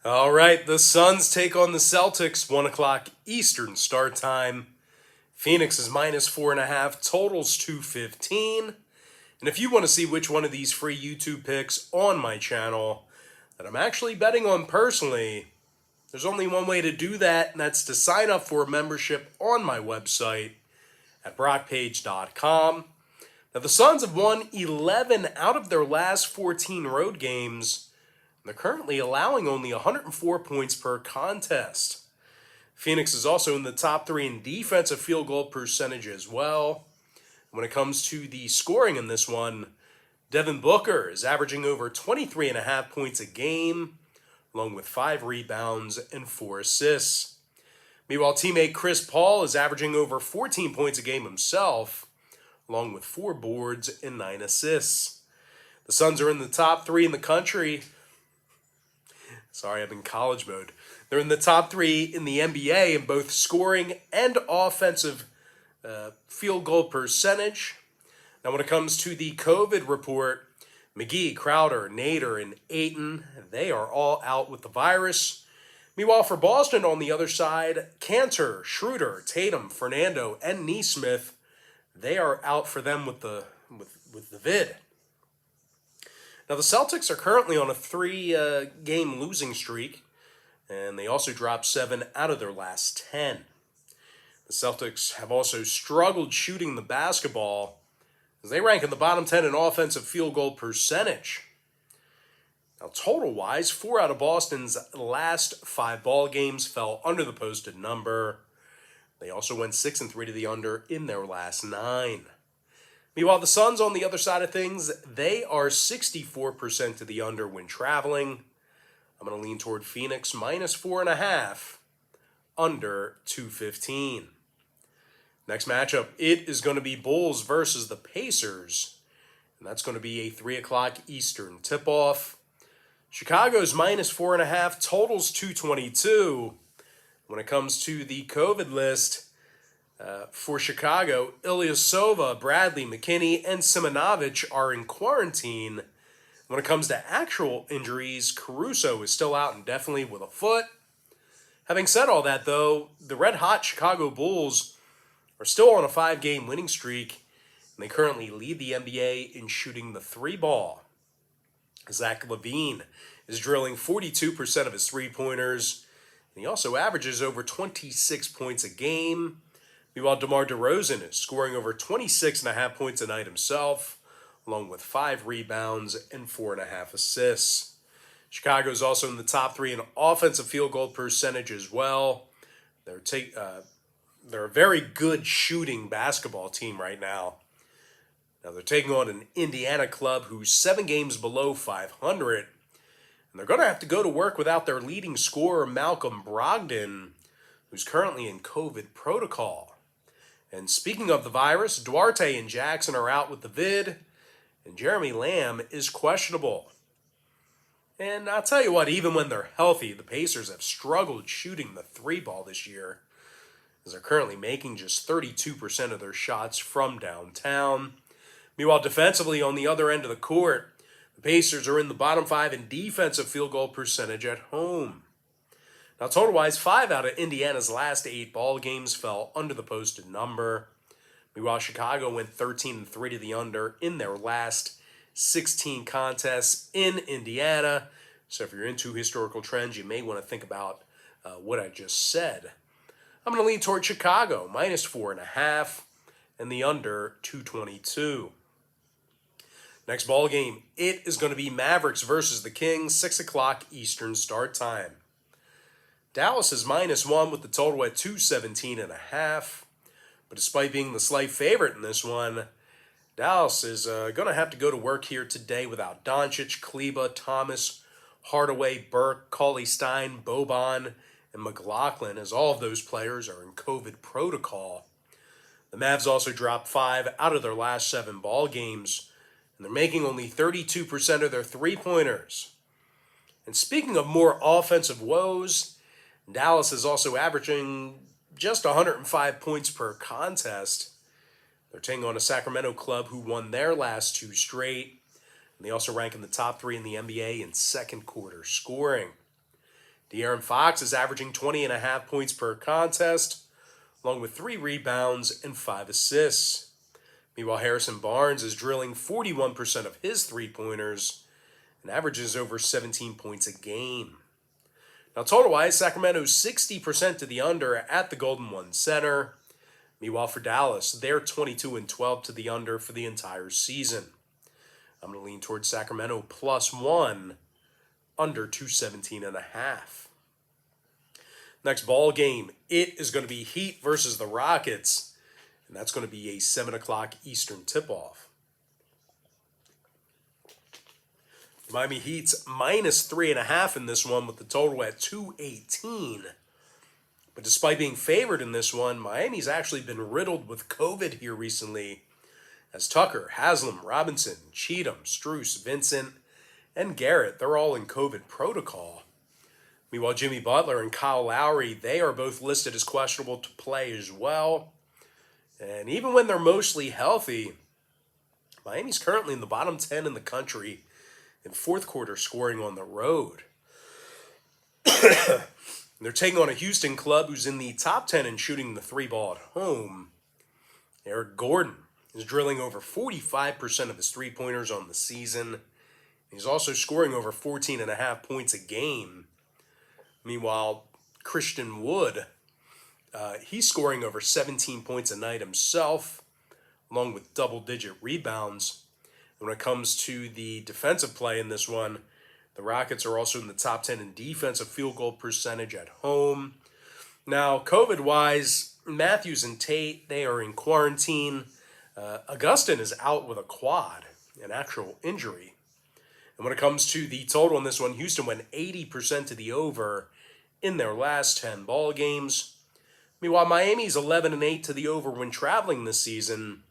All right, the Suns take on the Celtics, 1 o'clock Eastern start time. Phoenix is -4.5, totals 215. And if you want to see which one of these free YouTube picks on my channel that I'm actually betting on personally, there's only one way to do that, and that's to sign up for a membership on my website at brockpage.com. Now, the Suns have won 11 out of their last 14 road games. They're currently allowing only 104 points per contest. Phoenix is also in the top 3 in defensive field goal percentage as well. When it comes to the scoring in this one, Devin Booker is averaging over 23.5 points a game, along with 5 rebounds and 4 assists. Meanwhile, teammate Chris Paul is averaging over 14 points a game himself, along with 4 boards and 9 assists. The Suns are in the top 3 in the country. Sorry, I'm in college mode. They're in the top 3 in the NBA in both scoring and offensive field goal percentage. Now, when it comes to the COVID report, McGee, Crowder, Nader, and Ayton, they are all out with the virus. Meanwhile, for Boston on the other side, Cantor, Schroeder, Tatum, Fernando, and Nesmith, they are out for them with the vid. Now, the Celtics are currently on a 3-game losing streak, and they also dropped 7 out of their last 10. The Celtics have also struggled shooting the basketball, as they rank in the bottom 10 in offensive field goal percentage. Now, total-wise, 4 out of Boston's last 5 ball games fell under the posted number. They also went 6-3 to the under in their last 9. Meanwhile, the Suns, on the other side of things, they are 64% to the under when traveling. I'm going to lean toward Phoenix -4.5, under 215. Next matchup, it is going to be Bulls versus the Pacers, and that's going to be a 3 o'clock Eastern tip-off. Chicago's -4.5, totals 222. When it comes to the COVID list, for Chicago, Ilyasova, Bradley, McKinney, and Simonovic are in quarantine. When it comes to actual injuries, Caruso is still out indefinitely with a foot. Having said all that, though, the red-hot Chicago Bulls are still on a 5-game winning streak, and they currently lead the NBA in shooting the 3-ball. Zach LaVine is drilling 42% of his three-pointers, and he also averages over 26 points a game. Meanwhile, DeMar DeRozan is scoring over 26.5 points a night himself, along with 5 rebounds and 4.5 assists. Chicago is also in the top 3 in offensive field goal percentage as well. They're a very good shooting basketball team right now. Now, they're taking on an Indiana club who's 7 games below 500, and they're going to have to go to work without their leading scorer, Malcolm Brogdon, who's currently in COVID protocol. And speaking of the virus, Duarte and Jackson are out with the vid, and Jeremy Lamb is questionable. And I'll tell you what, even when they're healthy, the Pacers have struggled shooting the 3-ball this year, as they're currently making just 32% of their shots from downtown. Meanwhile, defensively on the other end of the court, the Pacers are in the bottom 5 in defensive field goal percentage at home. Now, total-wise, 5 out of Indiana's last 8 ball games fell under the posted number. Meanwhile, Chicago went 13-3 to the under in their last 16 contests in Indiana. So if you're into historical trends, you may want to think about what I just said. I'm going to lean toward Chicago, -4.5, and the under 222. Next ball game, it is going to be Mavericks versus the Kings, 6 o'clock Eastern start time. Dallas is -1 with the total at 217.5. But despite being the slight favorite in this one, Dallas is going to have to go to work here today without Doncic, Kleba, Thomas, Hardaway, Burke, Cauley-Stein, Boban, and McLaughlin, as all of those players are in COVID protocol. The Mavs also dropped 5 out of their last 7 ball games, and they're making only 32% of their three-pointers. And speaking of more offensive woes, Dallas is also averaging just 105 points per contest. They're taking on a Sacramento club who won their last 2 straight. And they also rank in the top 3 in the NBA in second quarter scoring. De'Aaron Fox is averaging 20.5 points per contest, along with 3 rebounds and 5 assists. Meanwhile, Harrison Barnes is drilling 41% of his three-pointers and averages over 17 points a game. Now, total-wise, Sacramento's 60% to the under at the Golden One Center. Meanwhile, for Dallas, they're 22-12 to the under for the entire season. I'm going to lean towards Sacramento +1, under 217.5. Next ball game, it is going to be Heat versus the Rockets, and that's going to be a 7 o'clock Eastern tip-off. Miami Heat's -3.5 in this one with the total at 218. But despite being favored in this one, Miami's actually been riddled with COVID here recently, as Tucker, Haslam, Robinson, Cheatham, Strus, Vincent, and Garrett, they're all in COVID protocol. Meanwhile, Jimmy Butler and Kyle Lowry, they are both listed as questionable to play as well. And even when they're mostly healthy, Miami's currently in the bottom 10 in the country in fourth quarter scoring on the road. They're taking on a Houston club who's in the top 10 in shooting the three ball at home. Eric Gordon is drilling over 45% of his three-pointers on the season. He's also scoring over 14.5 points a game. Meanwhile, Christian Wood, he's scoring over 17 points a night himself, along with double-digit rebounds. And when it comes to the defensive play in this one, the Rockets are also in the top 10 in defensive field goal percentage at home. Now, COVID-wise, Matthews and Tate, they are in quarantine. Augustin is out with a quad, an actual injury. And when it comes to the total in this one, Houston went 80% to the over in their last 10 ball games. Meanwhile, Miami's 11-8 to the over when traveling this season.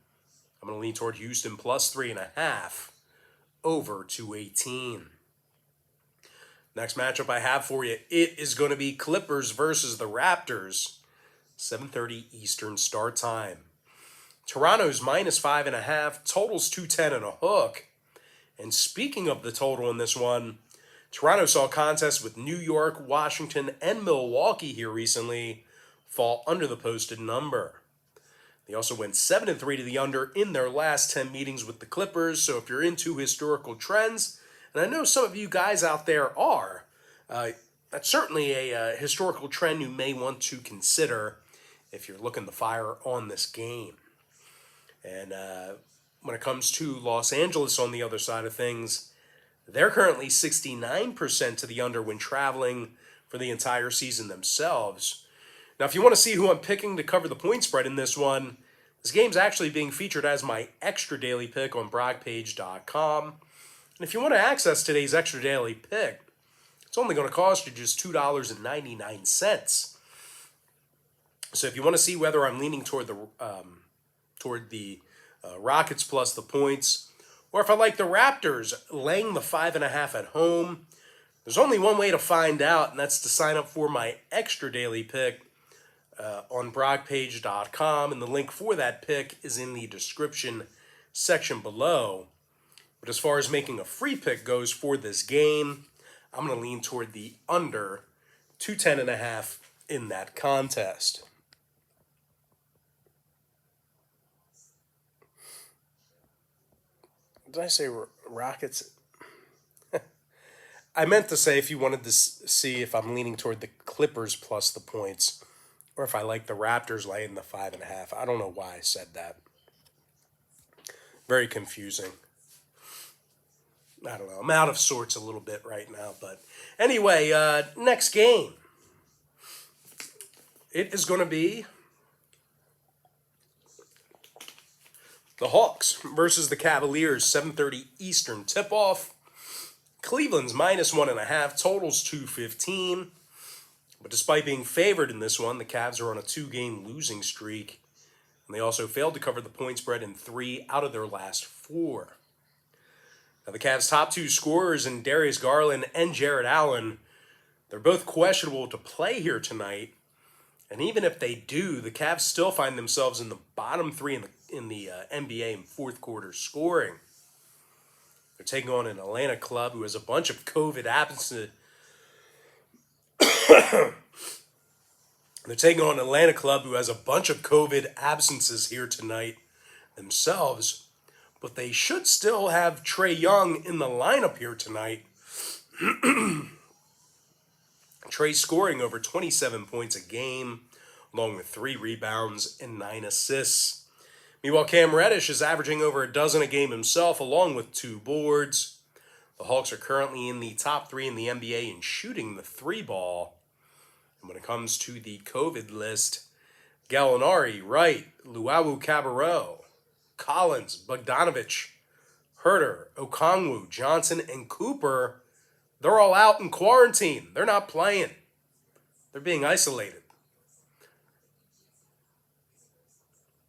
I'm going to lean toward Houston +3.5, over 218. Next matchup I have for you, it is going to be Clippers versus the Raptors. 7:30 Eastern start time. Toronto's -5.5, totals 210 and a hook. And speaking of the total in this one, Toronto saw contests with New York, Washington, and Milwaukee here recently fall under the posted number. They also went 7-3 to the under in their last 10 meetings with the Clippers. So if you're into historical trends, and I know some of you guys out there are, that's certainly a historical trend you may want to consider if you're looking to fire on this game. And when it comes to Los Angeles on the other side of things, they're currently 69% to the under when traveling for the entire season themselves. Now, if you want to see who I'm picking to cover the point spread in this one, this game's actually being featured as my extra daily pick on BrockPage.com. And if you want to access today's extra daily pick, it's only going to cost you just $2.99. So if you want to see whether I'm leaning toward the Rockets plus the points, or if I like the Raptors laying the 5.5 at home, there's only one way to find out, and that's to sign up for my extra daily pick on BrockPage.com, and the link for that pick is in the description section below. But as far as making a free pick goes for this game, I'm going to lean toward the under 210.5 in that contest. Did I say Rockets? I meant to say if you wanted to see if I'm leaning toward the Clippers plus the points, or if I like the Raptors laying the 5.5. I don't know why I said that. Very confusing. I don't know. I'm out of sorts a little bit right now. But anyway, next game. It is going to be the Hawks versus the Cavaliers. 7:30 Eastern tip-off. Cleveland's -1.5. Totals 215. But despite being favored in this one, the Cavs are on a 2-game losing streak. And they also failed to cover the point spread in 3 out of their last 4. Now, the Cavs' top 2 scorers in Darius Garland and Jarrett Allen, they're both questionable to play here tonight. And even if they do, the Cavs still find themselves in the bottom 3 in the NBA in fourth quarter scoring. They're taking on an Atlanta club who has a bunch of COVID absence. They're taking on Atlanta club, who has a bunch of COVID absences here tonight themselves, but they should still have Trae Young in the lineup here tonight. Trae scoring over 27 points a game, along with 3 rebounds and 9 assists. Meanwhile, Cam Reddish is averaging over a dozen a game himself, along with 2 boards. The Hawks are currently in the top 3 in the NBA in shooting the 3-ball. And when it comes to the COVID list, Gallinari, Wright, Luau-Cabarrot, Collins, Bogdanovich, Herter, Okongwu, Johnson, and Cooper, they're all out in quarantine. They're not playing. They're being isolated.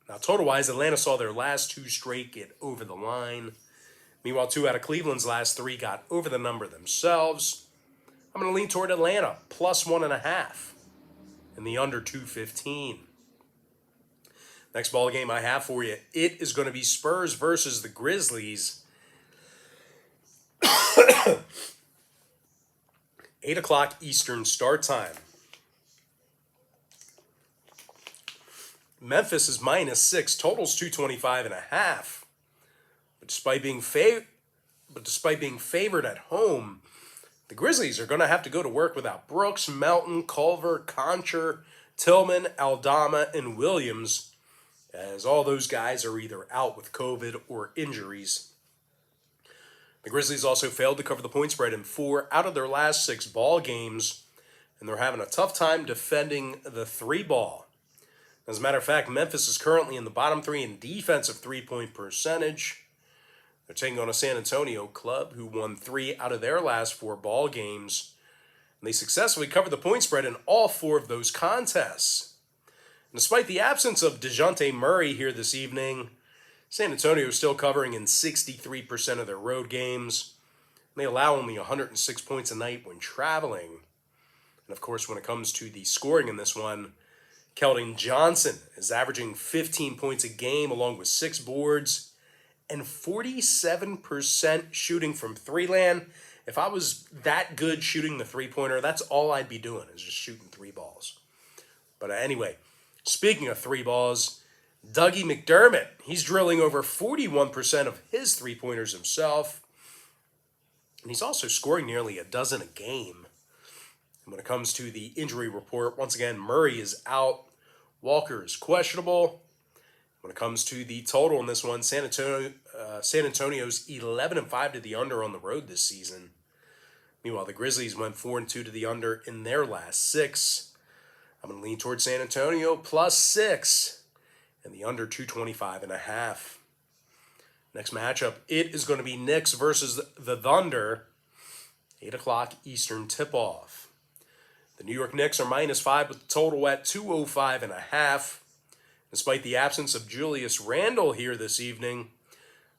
Now, total-wise, Atlanta saw their last 2 straight get over the line. Meanwhile, 2 out of Cleveland's last 3 got over the number themselves. I'm going to lean toward Atlanta, plus 1.5 in the under 215. Next ball game I have for you, it is going to be Spurs versus the Grizzlies. 8 o'clock Eastern start time. Memphis is -6, totals 225.5. But despite being favored at home, the Grizzlies are going to have to go to work without Brooks, Melton, Culver, Concher, Tillman, Aldama, and Williams, as all those guys are either out with COVID or injuries. The Grizzlies also failed to cover the point spread in 4 out of their last 6 ball games, and they're having a tough time defending the 3-ball. As a matter of fact, Memphis is currently in the bottom 3 in defensive 3-point percentage. They're taking on a San Antonio club who won 3 out of their last 4 ball games, and they successfully covered the point spread in all 4 of those contests. And despite the absence of DeJounte Murray here this evening, San Antonio is still covering in 63% of their road games. And they allow only 106 points a night when traveling. And of course, when it comes to the scoring in this one, Keldon Johnson is averaging 15 points a game along with 6 boards and 47% shooting from 3-land. If I was that good shooting the 3-pointer, that's all I'd be doing is just shooting 3 balls. But anyway, speaking of 3 balls, Dougie McDermott, he's drilling over 41% of his 3-pointers himself. And he's also scoring nearly a dozen a game. And when it comes to the injury report, once again, Murray is out. Walker is questionable. When it comes to the total in this one, San Antonio's 11-5 to the under on the road this season. Meanwhile, the Grizzlies went 4-2 to the under in their last 6. I'm going to lean towards San Antonio plus 6 and the under 225.5. Next matchup, it is going to be Knicks versus the Thunder. 8 o'clock Eastern tip-off. The New York Knicks are -5 with the total at 205.5. Despite the absence of Julius Randle here this evening,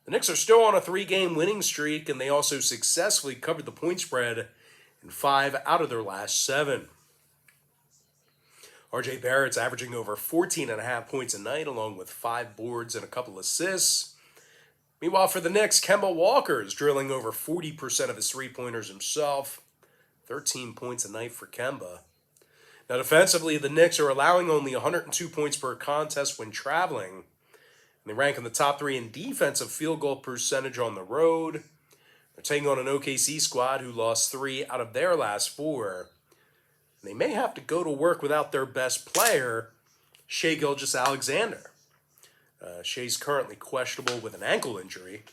the Knicks are still on a 3-game winning streak, and they also successfully covered the point spread in 5 out of their last 7. RJ Barrett's averaging over 14.5 points a night, along with 5 boards and a couple assists. Meanwhile, for the Knicks, Kemba Walker is drilling over 40% of his 3-pointers himself. 13 points a night for Kemba. Now, defensively, the Knicks are allowing only 102 points per contest when traveling. And they rank in the top 3 in defensive field goal percentage on the road. They're taking on an OKC squad who lost 3 out of their last 4. And they may have to go to work without their best player, Shai Gilgeous-Alexander. Shai's currently questionable with an ankle injury.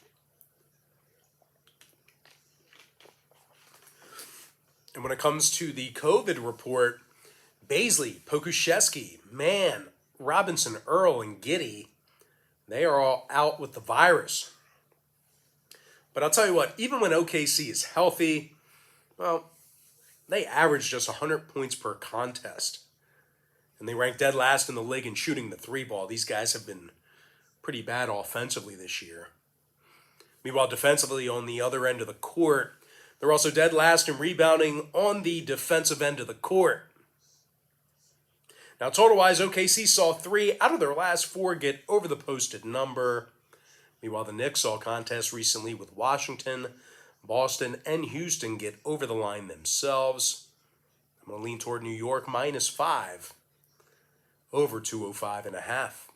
And when it comes to the COVID report, Baisley, Pokusevski, Mann, Robinson, Earl, and Giddey, they are all out with the virus. But I'll tell you what, even when OKC is healthy, well, they average just 100 points per contest. And they rank dead last in the league in shooting the 3-ball. These guys have been pretty bad offensively this year. Meanwhile, defensively on the other end of the court, they're also dead last in rebounding on the defensive end of the court. Now, total-wise, OKC saw 3 out of their last 4 get over the posted number. Meanwhile, the Knicks saw contests recently with Washington, Boston, and Houston get over the line themselves. I'm going to lean toward New York -5, over 205.5.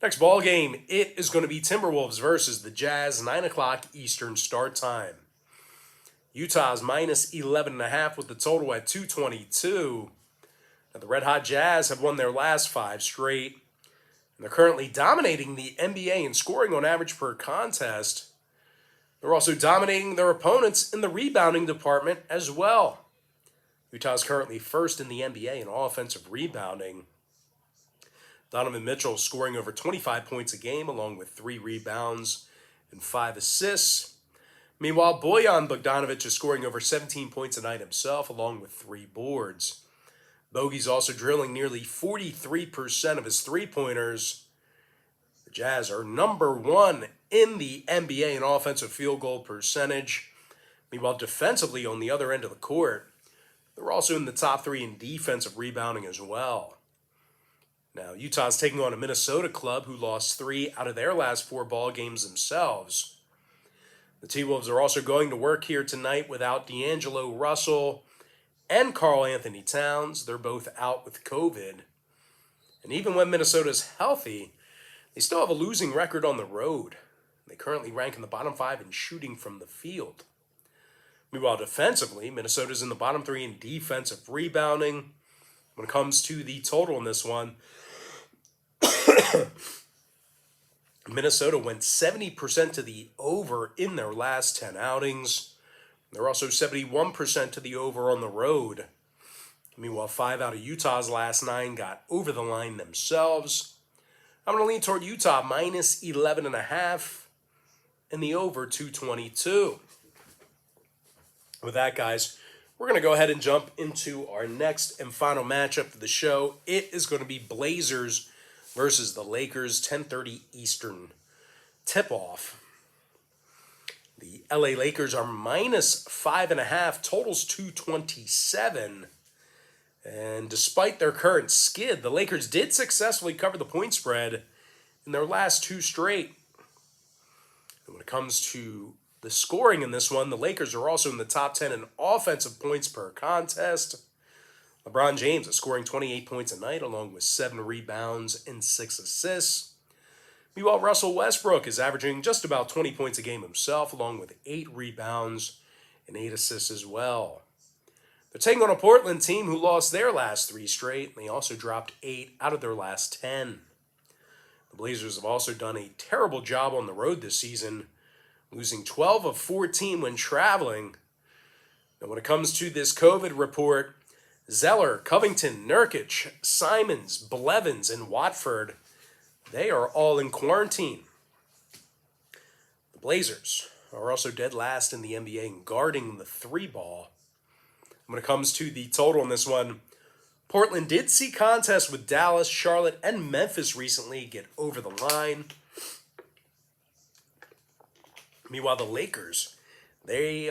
Next ball game, it is going to be Timberwolves versus the Jazz, 9 o'clock Eastern start time. Utah's -11.5 with the total at 222. Now, the Red Hot Jazz have won their last 5 straight, and they're currently dominating the NBA in scoring on average per contest. They're also dominating their opponents in the rebounding department as well. Utah's currently first in the NBA in offensive rebounding. Donovan Mitchell scoring over 25 points a game, along with 3 rebounds and 5 assists. Meanwhile, Bojan Bogdanovic is scoring over 17 points a night himself, along with 3 boards. Bogey's also drilling nearly 43% of his three-pointers. The Jazz are number 1 in the NBA in offensive field goal percentage. Meanwhile, defensively on the other end of the court, they're also in the top 3 in defensive rebounding as well. Now, Utah's taking on a Minnesota club who lost 3 out of their last 4 ball games themselves. The T-Wolves are also going to work here tonight without D'Angelo Russell and Karl Anthony Towns. They're both out with COVID. And even when Minnesota's healthy, they still have a losing record on the road. They currently rank in the bottom 5 in shooting from the field. Meanwhile, defensively, Minnesota's in the bottom 3 in defensive rebounding. When it comes to the total in this one, Minnesota went 70% to the over in their last 10 outings. They're also 71% to the over on the road. Meanwhile, 5 out of Utah's last 9 got over the line themselves. I'm going to lean toward Utah -11.5 and the over 222. With that, guys, we're going to go ahead and jump into our next and final matchup for the show. It is going to be Blazers versus the Lakers, 10:30 Eastern tip-off. The LA Lakers are -5.5, totals 227. And despite their current skid, the Lakers did successfully cover the point spread in their last 2 straight. And when it comes to the scoring in this one, the Lakers are also in the top 10 in offensive points per contest. LeBron James is scoring 28 points a night, along with 7 rebounds and 6 assists. Meanwhile, Russell Westbrook is averaging just about 20 points a game himself, along with 8 rebounds and 8 assists as well. They're taking on a Portland team who lost their last 3 straight, and they also dropped 8 out of their last 10. The Blazers have also done a terrible job on the road this season, losing 12 of 14 when traveling. Now, when it comes to this COVID report, Zeller, Covington, Nurkic, Simons, Blevins, and Watford, they are all in quarantine. The Blazers are also dead last in the NBA in guarding the 3-ball. When it comes to the total in this one, Portland did see contests with Dallas, Charlotte, and Memphis recently get over the line. Meanwhile, the Lakers, they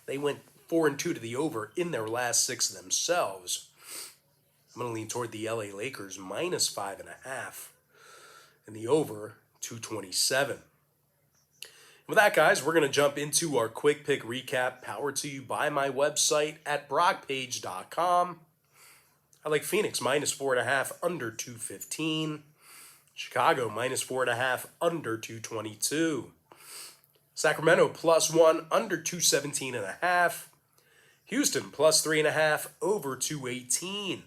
went 4-2 to the over in their last 6 themselves. I'm going to lean toward the LA Lakers -5.5 and the over 227. With that, guys, we're going to jump into our quick pick recap, powered to you by my website at brockpage.com. I like Phoenix -4.5 under 215. Chicago -4.5 under 222. Sacramento +1 under 217.5. Houston +3.5 over 218.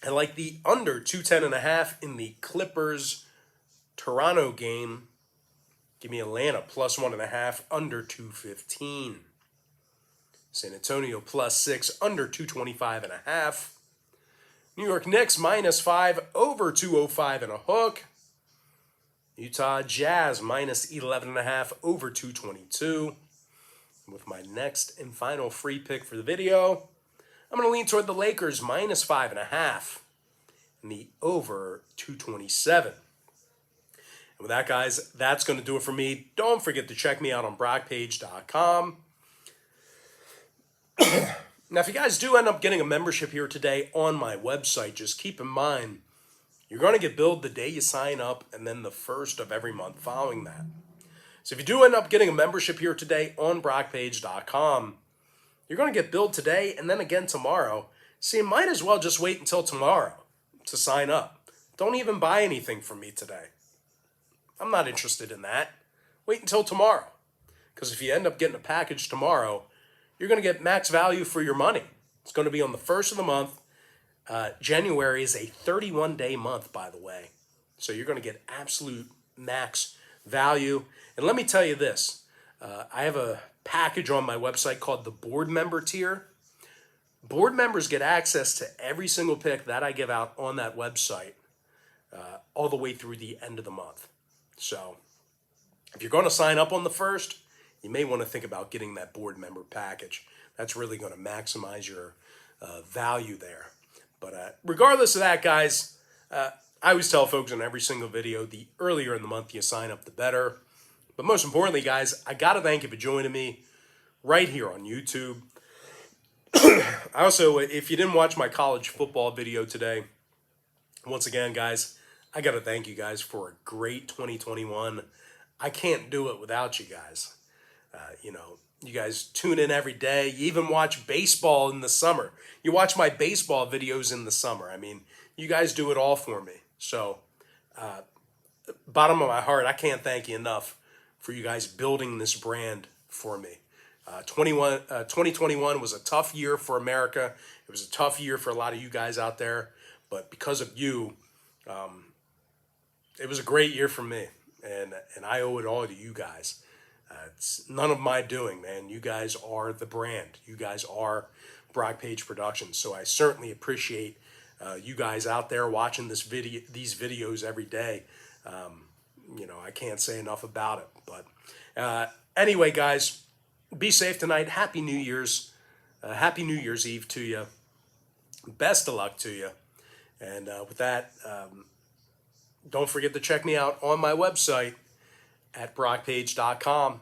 I like the under 210.5 in the Clippers-Toronto game. Give me Atlanta +1.5 under 215. San Antonio +6 under 225.5. New York Knicks -5 over 205 and a hook. Utah Jazz -11.5 over 222. With my next and final free pick for the video, I'm going to lean toward the Lakers -5.5 and the over 227. And with that, guys, that's going to do it for me. Don't forget to check me out on brockpage.com. Now, if you guys do end up getting a membership here today on my website, just keep in mind, you're going to get billed the day you sign up and then the first of every month following that. So if you do end up getting a membership here today on brockpage.com, You're going to get billed today and then again tomorrow. So you might as well just wait until tomorrow to sign up. Don't even buy anything from me today. I'm not interested in that. Wait until tomorrow. Because if you end up getting a package tomorrow, you're going to get max value for your money. It's going to be on the first of the month. January is a 31-day month, by the way. So you're going to get absolute max value. And let me tell you this. I have a package on my website called the board member tier. Board members get access to every single pick that I give out on that website all the way through the end of the month. So if you're going to sign up on the first, you may want to think about getting that board member package. That's really going to maximize your value there. But regardless of that, guys, I always tell folks in every single video, the earlier in the month you sign up, the better. But most importantly, guys, I got to thank you for joining me right here on YouTube. I also, if you didn't watch my college football video today, once again, guys, I got to thank you guys for a great 2021. I can't do it without you guys. You guys tune in every day. You even watch baseball in the summer. You watch my baseball videos in the summer. I mean, you guys do it all for me. So, bottom of my heart, I can't thank you enough for you guys building this brand for me. 2021 was a tough year for America. It was a tough year for a lot of you guys out there. But because of you, it was a great year for me. And I owe it all to you guys. It's none of my doing, man. You guys are the brand. You guys are Brock Page Productions. So I certainly appreciate you guys out there watching these videos every day. I can't say enough about it. But anyway, guys, be safe tonight. Happy New Year's. Happy New Year's Eve to you. Best of luck to you. And with that, don't forget to check me out on my website at brockpage.com.